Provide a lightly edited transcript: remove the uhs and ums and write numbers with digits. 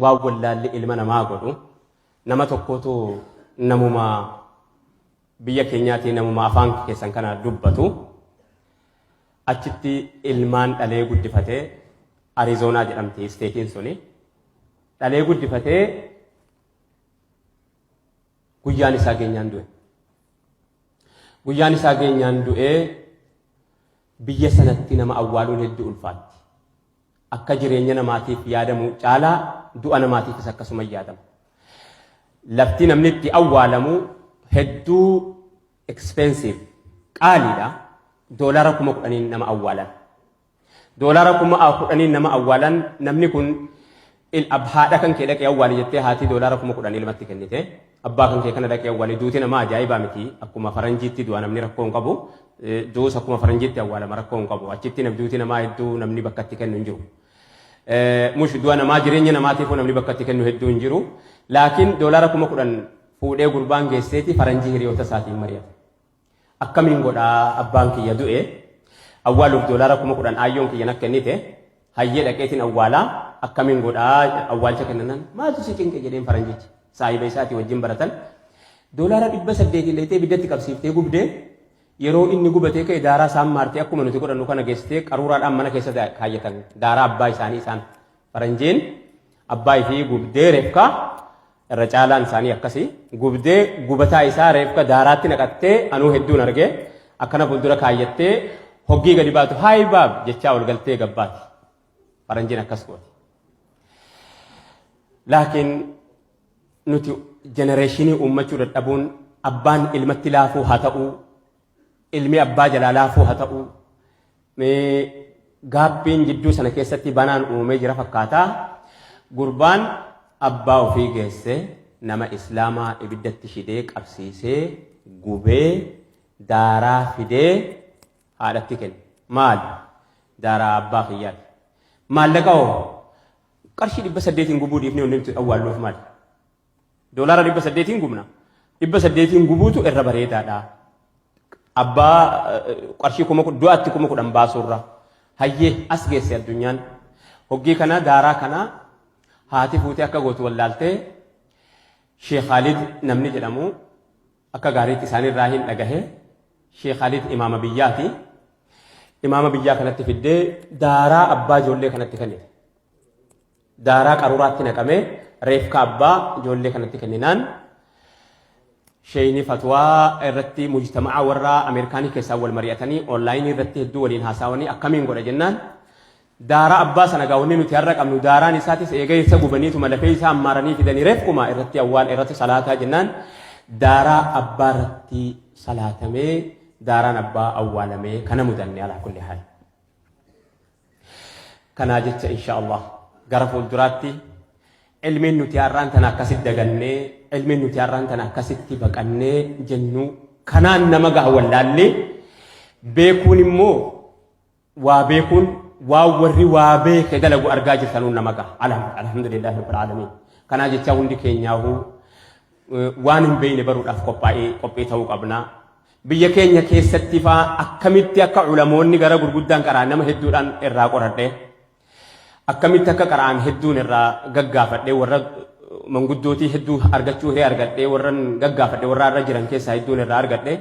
waa wallaalli ilma namaa godhu nama tokkotu namuma biyya keenyaatii namuma afaan keessan kana dubbatu achitti ilmaan dhalee guddifatee Arizoonaa jedhamti isteetiin suni dhalee guddifatee guyyaan isaa geenyaan du'e. Guyyaan isaa geenyaan du'ee biyya sanatti nama awwaaluun hedduu ulfaatti. Akka jireenya namaatiif yaadamu caalaa du'a namaatiifis akkasuma yaadama. Lafti namni itti awwaalamu hedduu expensive qaaliidha. Doolaara 10,000 nama awwaalan. Doolaara 10,000 nama awwaalan namni kun haadha kan kee dhaqee awwaali jettee haati doolaara 10,000 ilmatti kennite. Abbaa kan kee kana dhaqee awwaali duuti nama ajaa'ibaa miti. Akkuma faranjiitti du'a namni rakkoo hin qabu. Du'us akkuma faranjiitti awwaalama rakkoo hin qabu. Achitti duuti namaa hedduu namni bakka itti kennu hin jiru. Mush du'a namaa jireenya namaatiif namni bakka itti kennu hedduu hin jiru. Laakiin doolaara 10,000 fuudhee gurbaan geesseeti faranjii hiriyoota isaatiin mari'ate. Akkamiin godhaa abbaan kiyya du'e awwaaluuf doolaara 10,000 ayyoon kiyya nak kennite hayyee dhaqeetiin awwaalaa akkamiin godhaa awwaalcha kennanan maaltu si cinqe jedheen faranjichi saahiba isaatii wajjin baratan doolaara 800 leetee biddatti qabsiiftee gubdee yeroo inni gubatee ka'e daaraa isaan maartee akkuma nuti godhannu kana geessitee qaruuraadhaan mana keessa kaayyatan daaraa abbaa isaanii isaan faranjiin abbaa fi gubdee reefkaa irra caalaan isaanii akkasii gubdee gubataa isaa reefka daaraatti naqattee anuu hedduun arge akkana fuuldura kaayyattee hoggii gadi baatu haay baab jechaa ol galtee gabbaati faranjiin akkas gooti. Laakiin nuti jenereeshinii uummachuu dadhabuun abbaan ilmatti laafuu haa ta'uu ilmi abbaa jalaa laafuu haa ta'uu gaabbiin jidduu sana keessatti banaan uumamee jira fakkaataa gurbaan abbaa ofii geesse nama islaamaa ibiddatti shidee qabsiisee gubee daaraa fidee haadhatti kenne. Maal? Daaraa abbaa kiyyaati. Maallaqa hoo? Qarshii 800 gubuu dhiifnee onni nuti awwaalluuf maali? Doolaara 800 gubna. 800 gubuutu irra bareedaadha. Abbaa qarshii du'aatti 10,000 baasurra. Hayyee as geesse addunyaan. Hoggii kana daaraa kana haati fuutee akka gootu wallaaltee Sheekh Khalid namni jedhamu akka gaariitti isaanirraa hin dhagahe Sheekh Khalid imaama biyyaati. Imaama biyyaa kanatti fiddee daaraa abbaa ijoollee kanatti kennite. Daaraa qaruuraatti naqamee reefka abbaa ijoollee kanatti kenninaan sheeyni fatwaa irratti mujtamaa warra Ameerikaanii keessaa wal mari'atanii onlaayinii irratti hedduu waliin haasawanii akkamiin godha jennaan daaraa abbaa sana gaawwanni nuti har'a qabnu daaraan isaatis eegaysa gubaniitu malafee isaa ammaaranii fidanii reefkuma irratti awwaal irratti salaataa jennaan daaraa abbaa irratti salaatamee daaraan abbaa awwaalamee kana mudanne alaa kulli haal. Kanaa jecha inshaallah gara fuulduraatti ilmiin nuti har'aan tana akkasitti dagannee ilmiin nuti har'aan tana akkasitti baqannee jennu kanaan nama gaha wallaallee beekuun immoo waa beekuun waa warri waa beeke dalagu argaa jirtanuun nama gaha alhamdulillah rabbil alamin. Kanaa jecha hundi keenyaahu waan hin beekne baruudhaaf qophii ta'uu qabna. Biyya keenya keessatti faa akkamitti akka ulamoonni gara gurguddaan qaraan nama hedduudhaan irraa qoradhe akkamitti akka qaraan hedduun irraa gaggaafadhe warra manguddootii hedduu argachuu hiree argadhe warra gaggaafadhe warra irra jiran keessaa hedduun irraa argadhe